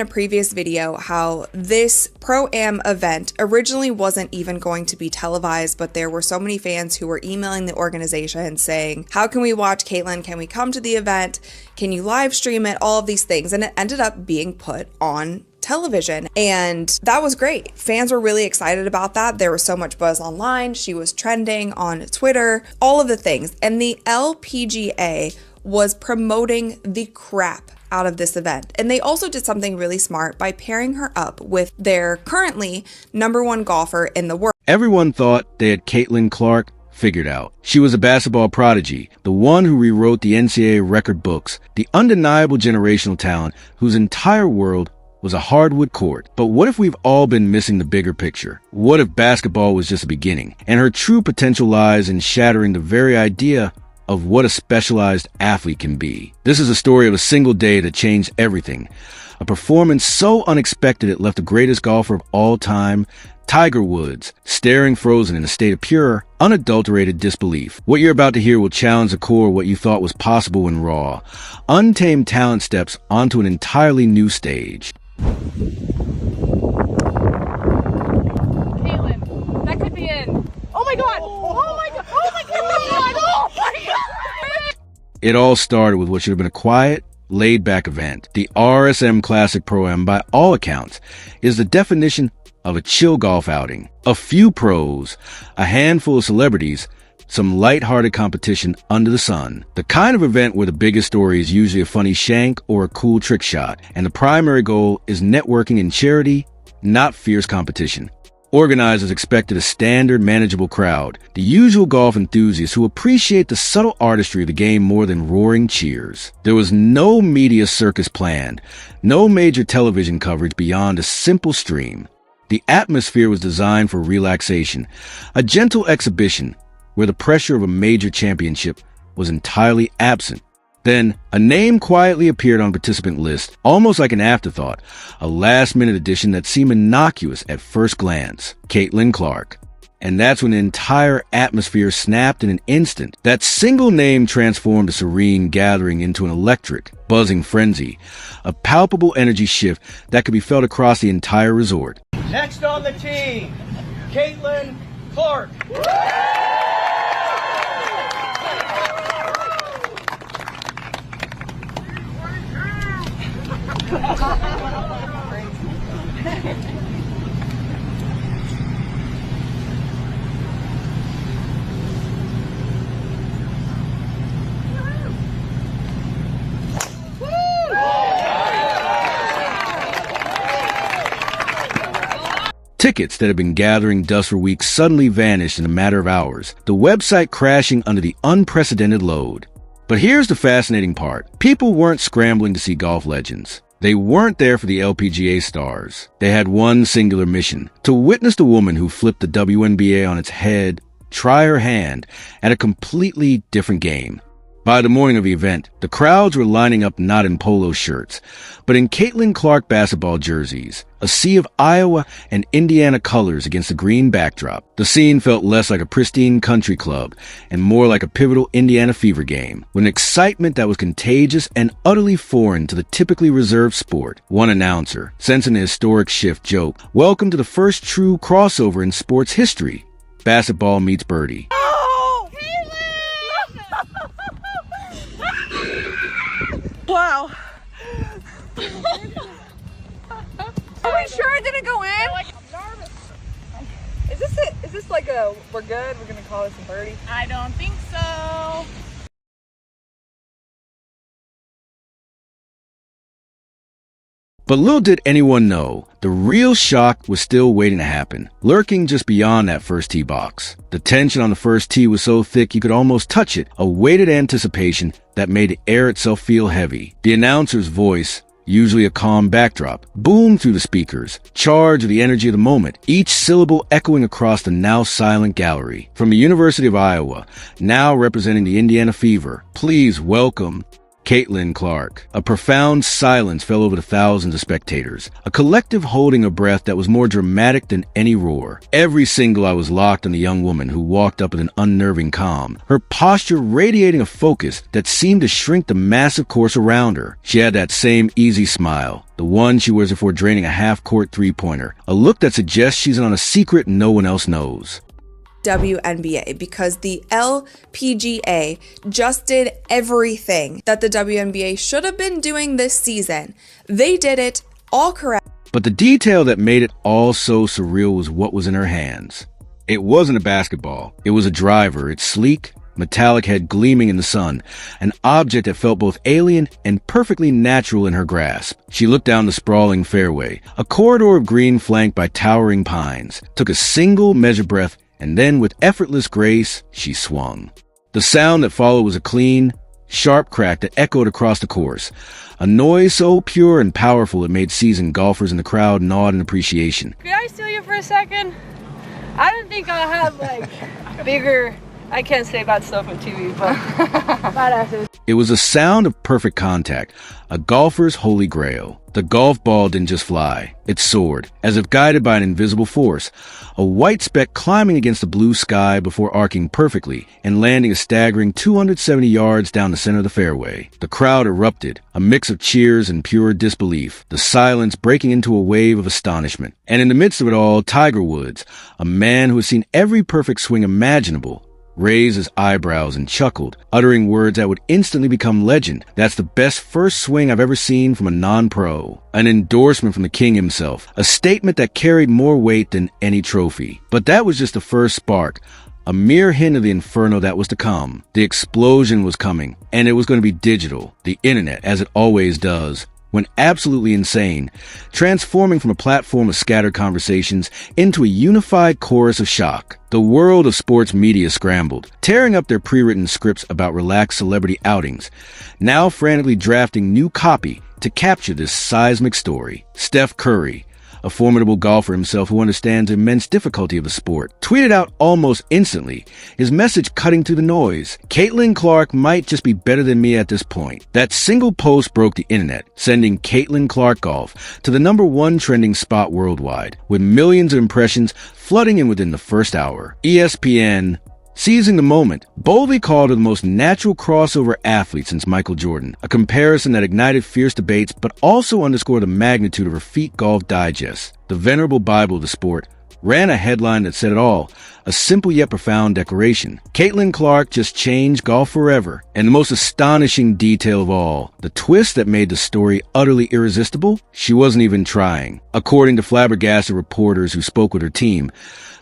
in a previous video how this Pro-Am event originally wasn't even going to be televised, but there were so many fans who were emailing the organization saying, how can we watch Caitlin? Can we come to the event? Can you live stream it? All of these things. And it ended up being put on television, and that was great. Fans were really excited about that. There was so much buzz online. She was trending on Twitter, all of the things. And the LPGA was promoting the crap out of this event. And they also did something really smart by pairing her up with their currently #1 golfer in the world. Everyone thought they had Caitlin Clark figured out. She was a basketball prodigy, the one who rewrote the NCAA record books, the undeniable generational talent whose entire world was a hardwood court. But what if we've all been missing the bigger picture? What if basketball was just a beginning, and her true potential lies in shattering the very idea of what a specialized athlete can be? This is a story of a single day that changed everything. A performance so unexpected it left the greatest golfer of all time, Tiger Woods, staring frozen in a state of pure, unadulterated disbelief. What you're about to hear will challenge the core of what you thought was possible when raw. Untamed talent steps onto an entirely new stage. Caitlin, that could be in. Oh my god! Oh my god! Oh my god! Oh my god! It all started with what should have been a quiet, laid-back event. The RSM Classic Pro-Am, by all accounts, is the definition of a chill golf outing. A few pros, a handful of celebrities, some light-hearted competition under the sun. The kind of event where the biggest story is usually a funny shank or a cool trick shot, and the primary goal is networking and charity, not fierce competition. Organizers expected a standard, manageable crowd, the usual golf enthusiasts who appreciate the subtle artistry of the game more than roaring cheers. There was no media circus planned, no major television coverage beyond a simple stream. The atmosphere was designed for relaxation, a gentle exhibition where the pressure of a major championship was entirely absent. Then, a name quietly appeared on the participant list, almost like an afterthought, a last-minute addition that seemed innocuous at first glance: Caitlin Clark. And that's when the entire atmosphere snapped in an instant. That single name transformed a serene gathering into an electric, buzzing frenzy, a palpable energy shift that could be felt across the entire resort. Next on the tee, Caitlin Clark. Tickets that had been gathering dust for weeks suddenly vanished in a matter of hours, the website crashing under the unprecedented load. But here's the fascinating part. People weren't scrambling to see golf legends. They weren't there for the LPGA stars. They had one singular mission: to witness the woman who flipped the WNBA on its head, try her hand at a completely different game. By the morning of the event, the crowds were lining up not in polo shirts, but in Caitlin Clark basketball jerseys, a sea of Iowa and Indiana colors against a green backdrop. The scene felt less like a pristine country club and more like a pivotal Indiana fever game, with an excitement that was contagious and utterly foreign to the typically reserved sport. One announcer, sensing the historic shift, joked, "Welcome to the first true crossover in sports history. Basketball meets birdie." Wow. Are we sure it didn't go in? I'm nervous. Is this it? Is this like a, we're good? We're gonna call this a birdie? I don't think so. But little did anyone know, the real shock was still waiting to happen, lurking just beyond that first tee box. The tension on the first tee was so thick you could almost touch it, a weighted anticipation that made the air itself feel heavy. The announcer's voice, usually a calm backdrop, boomed through the speakers, charged with the energy of the moment, each syllable echoing across the now silent gallery. From the University of Iowa, now representing the Indiana Fever, please welcome Caitlin Clark. A profound silence fell over the thousands of spectators, a collective holding of breath that was more dramatic than any roar. Every single eye was locked on the young woman who walked up with an unnerving calm, her posture radiating a focus that seemed to shrink the massive course around her. She had that same easy smile, the one she wears before draining a half-court three-pointer, a look that suggests she's on a secret no one else knows. WNBA, because the LPGA just did everything that the WNBA should have been doing this season. They did it all correct. But the detail that made it all so surreal was what was in her hands. It wasn't a basketball. It was a driver. Its sleek, metallic head gleaming in the sun, an object that felt both alien and perfectly natural in her grasp. She looked down the sprawling fairway, a corridor of green flanked by towering pines, took a single measured breath, and then with effortless grace, she swung. The sound that followed was a clean, sharp crack that echoed across the course, a noise so pure and powerful it made seasoned golfers in the crowd nod in appreciation. Could I steal you for a second? I don't think I'll have bigger, I can't say bad stuff on TV, but badasses. It was a sound of perfect contact, a golfer's holy grail. The golf ball didn't just fly, it soared, as if guided by an invisible force, a white speck climbing against the blue sky before arcing perfectly and landing a staggering 270 yards down the center of the fairway. The crowd erupted, a mix of cheers and pure disbelief, the silence breaking into a wave of astonishment. And in the midst of it all, Tiger Woods, a man who had seen every perfect swing imaginable, raised his eyebrows and chuckled, uttering words that would instantly become legend. That's the best first swing I've ever seen from a non-pro. An endorsement from the king himself, a statement that carried more weight than any trophy. But that was just the first spark, a mere hint of the inferno that was to come. The explosion was coming, and it was going to be digital, the internet, as it always does. Went absolutely insane, transforming from a platform of scattered conversations into a unified chorus of shock. The world of sports media scrambled, tearing up their pre-written scripts about relaxed celebrity outings, now frantically drafting new copy to capture this seismic story. Steph Curry, a formidable golfer himself who understands the immense difficulty of the sport, tweeted out almost instantly, his message cutting through the noise. Caitlin Clark might just be better than me at this point. That single post broke the internet, sending Caitlin Clark Golf to the #1 trending spot worldwide, with millions of impressions flooding in within the first hour. ESPN, seizing the moment, boldly called her the most natural crossover athlete since Michael Jordan, a comparison that ignited fierce debates but also underscored the magnitude of her feat. Golf Digest, the venerable Bible of the sport, ran a headline that said it all, a simple yet profound declaration. Caitlin Clark just changed golf forever. And the most astonishing detail of all, the twist that made the story utterly irresistible, she wasn't even trying. According to flabbergasted reporters who spoke with her team,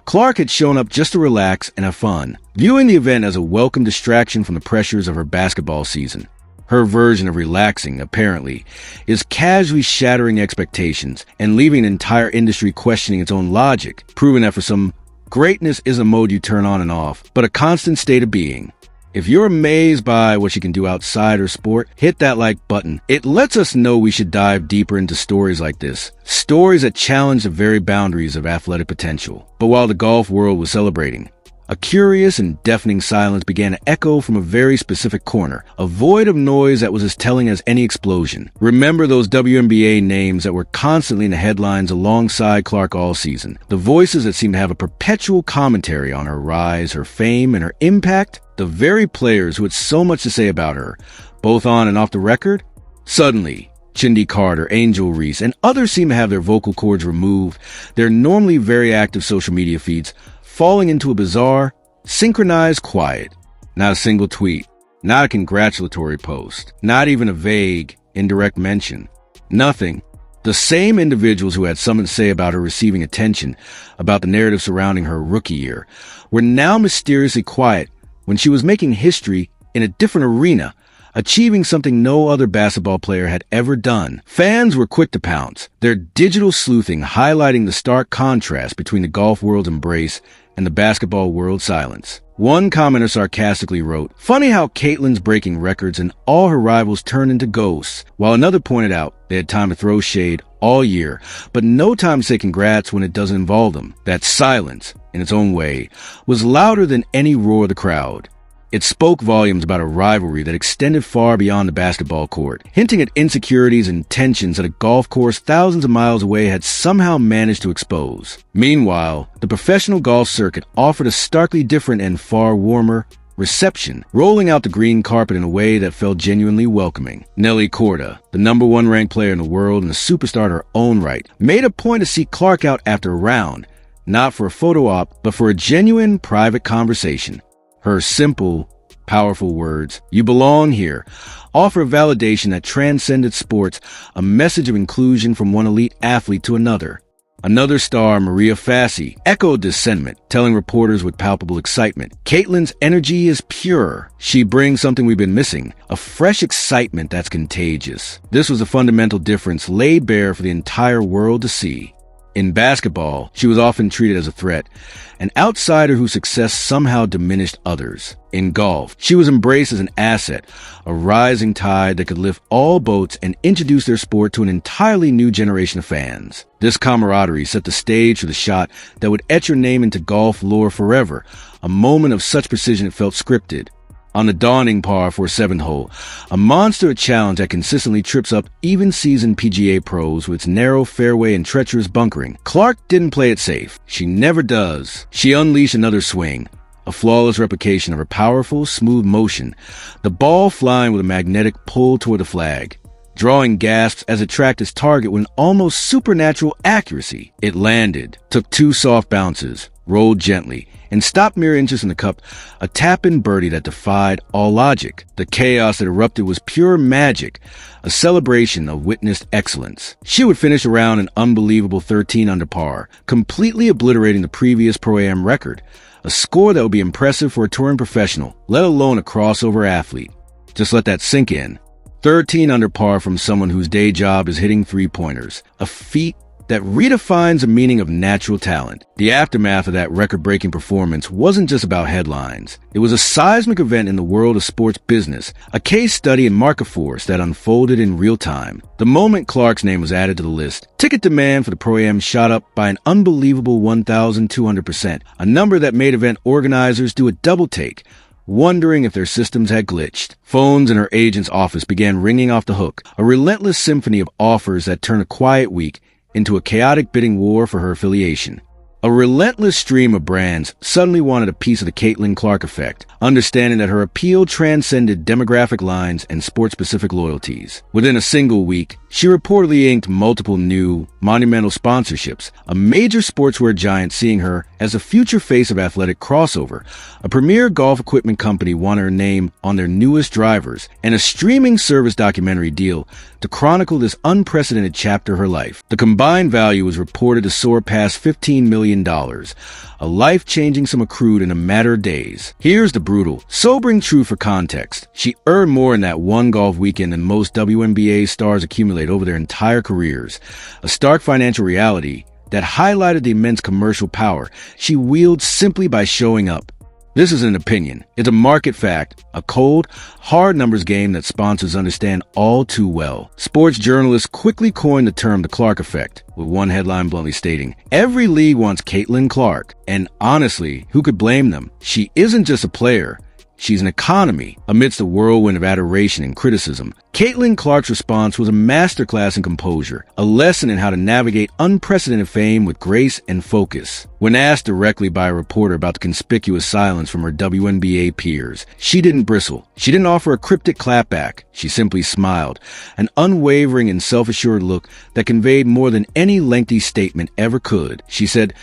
Clark had shown up just to relax and have fun, viewing the event as a welcome distraction from the pressures of her basketball season. Her version of relaxing, apparently, is casually shattering expectations and leaving an entire industry questioning its own logic, proving that for some, greatness isn't a mode you turn on and off, but a constant state of being. If you're amazed by what she can do outside her sport, hit that like button. It lets us know we should dive deeper into stories like this. Stories that challenge the very boundaries of athletic potential. But while the golf world was celebrating, a curious and deafening silence began to echo from a very specific corner, a void of noise that was as telling as any explosion. Remember those WNBA names that were constantly in the headlines alongside Clark all season? The voices that seemed to have a perpetual commentary on her rise, her fame, and her impact? The very players who had so much to say about her, both on and off the record? Suddenly, Chindi Carter, Angel Reese, and others seem to have their vocal cords removed, their normally very active social media feeds falling into a bizarre, synchronized quiet. Not a single tweet, not a congratulatory post, not even a vague, indirect mention. Nothing. The same individuals who had something to say about her receiving attention, about the narrative surrounding her rookie year, were now mysteriously quiet when she was making history in a different arena, achieving something no other basketball player had ever done. Fans were quick to pounce, their digital sleuthing highlighting the stark contrast between the golf world's embrace and the basketball world's silence. One commenter sarcastically wrote, "Funny how Caitlin's breaking records and all her rivals turn into ghosts," while another pointed out they had time to throw shade all year, but no time to say congrats when it doesn't involve them. That silence, in its own way, was louder than any roar of the crowd. It spoke volumes about a rivalry that extended far beyond the basketball court, hinting at insecurities and tensions that a golf course thousands of miles away had somehow managed to expose. Meanwhile, the professional golf circuit offered a starkly different and far warmer reception, rolling out the green carpet in a way that felt genuinely welcoming. Nelly Korda, the #1 ranked player in the world and a superstar in her own right, made a point to seek Clark out after a round, not for a photo op, but for a genuine private conversation. Her simple, powerful words, "You belong here," offer a validation that transcended sports, a message of inclusion from one elite athlete to another. Another star, Maria Fassi, echoed this sentiment, telling reporters with palpable excitement, "Caitlin's energy is pure. She brings something we've been missing, a fresh excitement that's contagious." This was a fundamental difference laid bare for the entire world to see. In basketball, she was often treated as a threat, an outsider whose success somehow diminished others. In golf, she was embraced as an asset, a rising tide that could lift all boats and introduce their sport to an entirely new generation of fans. This camaraderie set the stage for the shot that would etch her name into golf lore forever, a moment of such precision it felt scripted. On the dawning par for a 7th hole, a monster challenge that consistently trips up even seasoned PGA pros with its narrow fairway and treacherous bunkering. Clark didn't play it safe. She never does. She unleashed another swing, a flawless replication of her powerful, smooth motion, the ball flying with a magnetic pull toward the flag, drawing gasps as it tracked its target with an almost supernatural accuracy. It landed, took 2 soft bounces, rolled gently, and stopped mere inches from the cup, a tap-in birdie that defied all logic. The chaos that erupted was pure magic, a celebration of witnessed excellence. She would finish around an unbelievable 13 under par, completely obliterating the previous Pro-Am record, a score that would be impressive for a touring professional, let alone a crossover athlete. Just let that sink in. 13 under par from someone whose day job is hitting three-pointers, a feat that redefines the meaning of natural talent. The aftermath of that record-breaking performance wasn't just about headlines. It was a seismic event in the world of sports business, a case study in market force that unfolded in real time. The moment Clark's name was added to the list, ticket demand for the Pro-Am shot up by an unbelievable 1,200%, a number that made event organizers do a double take, wondering if their systems had glitched. Phones in her agent's office began ringing off the hook, a relentless symphony of offers that turned a quiet week into a chaotic bidding war for her affiliation. A relentless stream of brands suddenly wanted a piece of the Caitlin Clark effect, understanding that her appeal transcended demographic lines and sport-specific loyalties. Within a single week, she reportedly inked multiple new, monumental sponsorships, a major sportswear giant seeing her as a future face of athletic crossover, a premier golf equipment company wanted her name on their newest drivers, and a streaming service documentary deal to chronicle this unprecedented chapter of her life. The combined value was reported to soar past $15 million, a life-changing sum accrued in a matter of days. Here's the brutal, sobering truth for context. She earned more in that one golf weekend than most WNBA stars accumulate over their entire careers, a stark financial reality that highlighted the immense commercial power she wields simply by showing up. This is an opinion. It's a market fact, a cold, hard numbers game that sponsors understand all too well. Sports journalists quickly coined the term the Clark effect, with one headline bluntly stating, "Every league wants Caitlin Clark." And honestly, who could blame them? She isn't just a player. She's an economy. Amidst a whirlwind of adoration and criticism, Caitlin Clark's response was a masterclass in composure, a lesson in how to navigate unprecedented fame with grace and focus. When asked directly by a reporter about the conspicuous silence from her WNBA peers, she didn't bristle. She didn't offer a cryptic clapback. She simply smiled, an unwavering and self-assured look that conveyed more than any lengthy statement ever could. She said,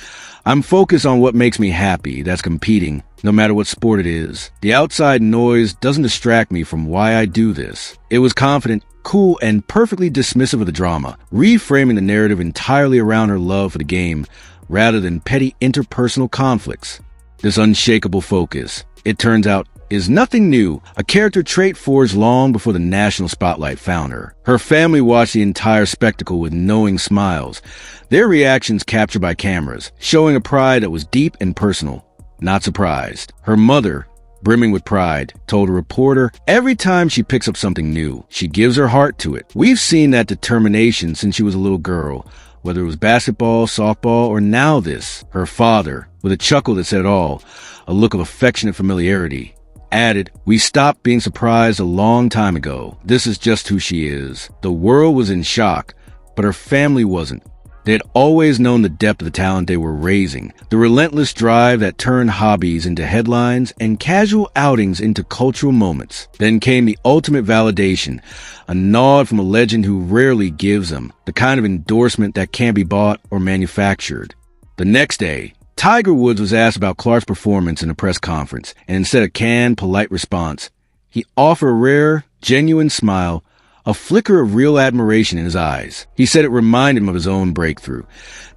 "I'm focused on what makes me happy, that's competing, no matter what sport it is. The outside noise doesn't distract me from why I do this." It was confident, cool, and perfectly dismissive of the drama, reframing the narrative entirely around her love for the game, rather than petty interpersonal conflicts. This unshakable focus, it turns out, is nothing new, a character trait forged long before the national spotlight found her. Her family watched the entire spectacle with knowing smiles, their reactions captured by cameras, showing a pride that was deep and personal. Not surprised. Her mother, brimming with pride, told a reporter, "Every time she picks up something new, she gives her heart to it. We've seen that determination since she was a little girl, whether it was basketball, softball, or now this." Her father, with a chuckle that said it all, a look of affectionate familiarity, added, "We stopped being surprised a long time ago. This is just who she is." The world was in shock, but her family wasn't. They had always known the depth of the talent they were raising, the relentless drive that turned hobbies into headlines and casual outings into cultural moments. Then came the ultimate validation, a nod from a legend who rarely gives them, the kind of endorsement that can't be bought or manufactured. The next day, Tiger Woods was asked about Clark's performance in a press conference, and instead of canned, polite response, he offered a rare, genuine smile, a flicker of real admiration in his eyes. He said it reminded him of his own breakthrough,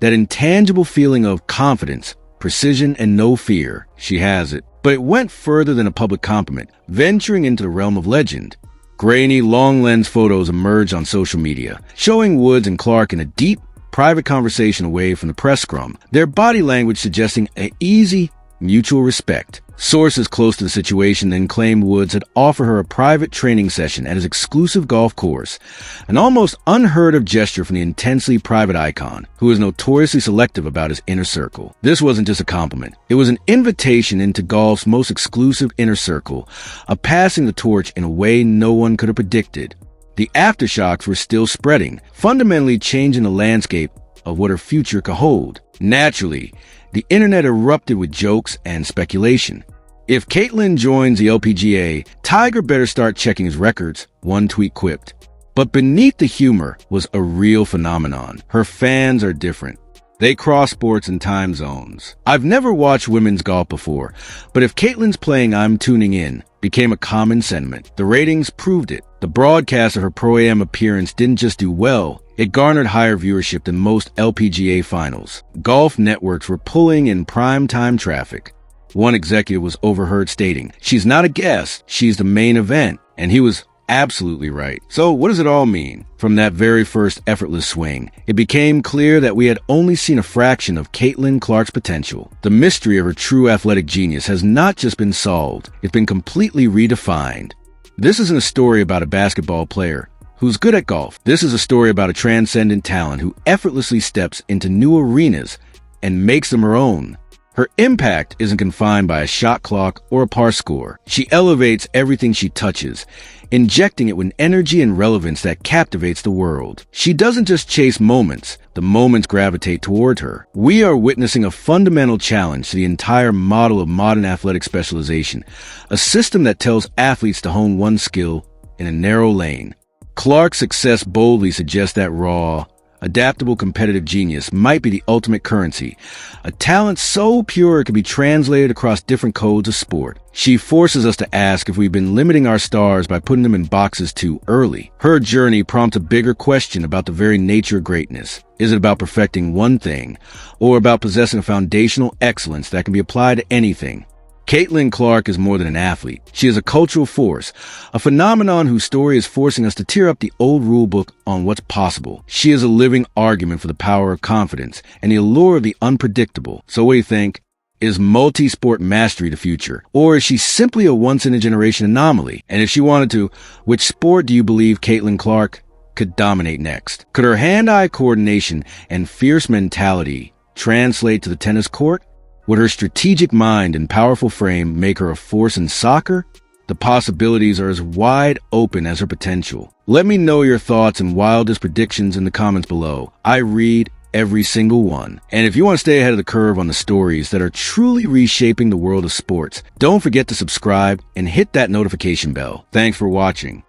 that intangible feeling of confidence, precision, and no fear. She has it. But it went further than a public compliment, venturing into the realm of legend. Grainy, long-lens photos emerged on social media, showing Woods and Clark in a deep, private conversation away from the press scrum, their body language suggesting an easy, mutual respect. Sources close to the situation then claimed Woods had offered her a private training session at his exclusive golf course, an almost unheard-of gesture from the intensely private icon, who is notoriously selective about his inner circle. This wasn't just a compliment. It was an invitation into golf's most exclusive inner circle, a passing the torch in a way no one could have predicted. The aftershocks were still spreading, fundamentally changing the landscape of what her future could hold. Naturally, the internet erupted with jokes and speculation. If Caitlin joins the LPGA, Tiger better start checking his records, one tweet quipped. But beneath the humor was a real phenomenon. Her fans are different. They cross sports and time zones. I've never watched women's golf before, but if Caitlin's playing I'm tuning in became a common sentiment. The ratings proved it. The broadcast of her Pro-Am appearance didn't just do well, it garnered higher viewership than most LPGA finals. Golf networks were pulling in prime-time traffic. One executive was overheard stating, "She's not a guest, she's the main event." And he was absolutely right. So what does it all mean? From that very first effortless swing, it became clear that we had only seen a fraction of Caitlin Clark's potential. The mystery of her true athletic genius has not just been solved, it's been completely redefined. This isn't a story about a basketball player who's good at golf. This is a story about a transcendent talent who effortlessly steps into new arenas and makes them her own. Her impact isn't confined by a shot clock or a par score. She elevates everything she touches, injecting it with energy and relevance that captivates the world. She doesn't just chase moments, the moments gravitate toward her. We are witnessing a fundamental challenge to the entire model of modern athletic specialization, a system that tells athletes to hone one skill in a narrow lane. Clark's success boldly suggests that raw, adaptable competitive genius might be the ultimate currency, a talent so pure it can be translated across different codes of sport. She forces us to ask if we've been limiting our stars by putting them in boxes too early. Her journey prompts a bigger question about the very nature of greatness. Is it about perfecting one thing, or about possessing a foundational excellence that can be applied to anything? Caitlin Clark is more than an athlete. She is a cultural force, a phenomenon whose story is forcing us to tear up the old rulebook on what's possible. She is a living argument for the power of confidence and the allure of the unpredictable. So what do you think? Is multi-sport mastery the future? Or is she simply a once-in-a-generation anomaly? And if she wanted to, which sport do you believe Caitlin Clark could dominate next? Could her hand-eye coordination and fierce mentality translate to the tennis court? Would her strategic mind and powerful frame make her a force in soccer? The possibilities are as wide open as her potential. Let me know your thoughts and wildest predictions in the comments below. I read every single one. And if you want to stay ahead of the curve on the stories that are truly reshaping the world of sports, don't forget to subscribe and hit that notification bell. Thanks for watching.